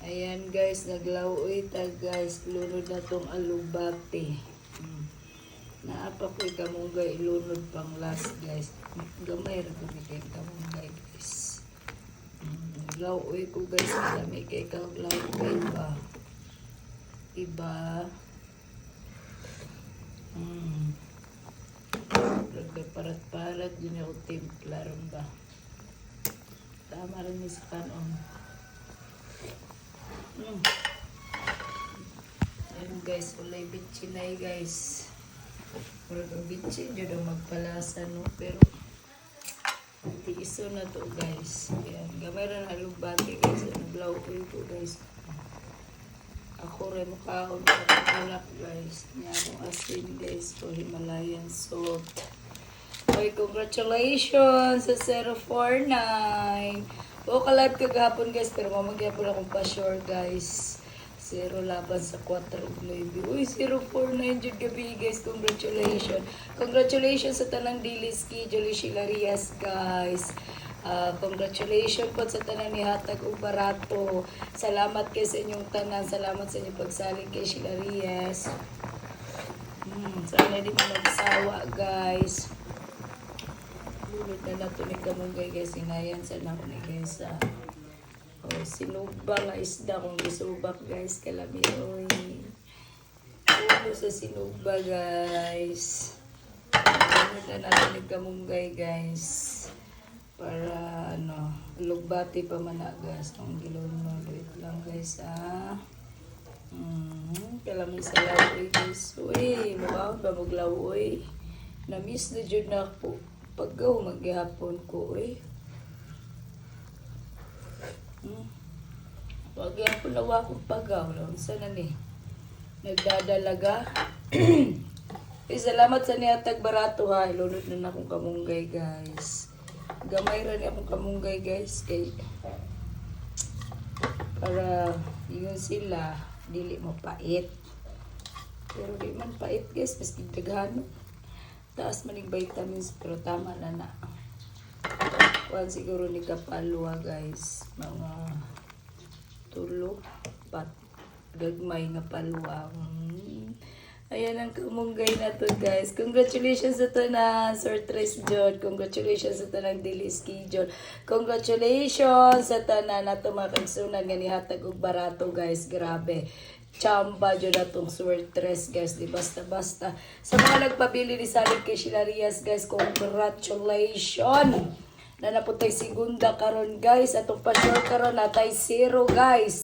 Ayan guys, naglauoy ta guys. Lunod na tong alubate. Naapa ko kamunggay ilunod pang last guys. Gamay ra ko kay kamunggay guys. Naglauoy ko guys. Dami kay kaglauoy ba. Iba. Parat-parat yun yung timpla rin ba. Tama rin ni sa kanon. Ayan guys, ulay bitchinay guys. Murag ang bitchin dyan ang magpalasa no. Pero tiiso na to guys. Ayan, gamay rin halubati guys. Naglaw ko ito guys. Ako rin mukhaon sa pagkulak guys. Yan ang asin guys for Himalayan salt. Okay, congratulations sa 049. O kalab kagahapon guys, pero mamagyapon akong pa-sure guys. 0 laban sa 4-9. Uy, 049 jud gabi guys. Congratulations. Congratulations sa tanang daily schedule Sheila Rias guys. Congratulations po sa tanan ni Hatag ug Barato. Salamat kay sa inyong tanan. Salamat sa inyong pagsalig kay Sheila Rias. Sana di mo magsawa guys. Lulod na nato ni kamunggay guys. Inayan sa nako ni guys. Sinubak na isda kung gisubak guys. Kalami oy. Ulo sa sinubak guys. Lulod na nato ni kamunggay guys. Para lugbati pa managas ang gilunod. Wait lang guys Kalami sa lawoy guys. Uy, mabawag ba maglawoy? Na-miss na dyan na ako. Paggaw maghihapon ko Paghihapon na akong paggaw. Sana ni? Nagdadalaga. Salamat sa nihatag Barato ha. Ilunod na akong kamunggay guys. Gamay rin akong kamunggay guys. Para yun sila. Dili mo pait. Pero di man pait guys. Maski daghano. Taas manig vitamins. Pero tama na. Kuhan siguro ni kapalwa guys. Mga tulo. Gagmay nga palwa. Ayan ang kamunggay na to guys. Congratulations sa tanan, Sir Tres John. Congratulations sa tanan daily schedule. Congratulations sa tanan na to mga kagsunan nga nihatag og Barato guys. Grabe. Chamba dyan na tong Sir Tres guys. Di basta-basta. Sa mga nagpabili ni salig kay Sheila Rias guys. Congratulations. Na naputay segunda karon guys. Atong pa-sure karon natay 0 guys.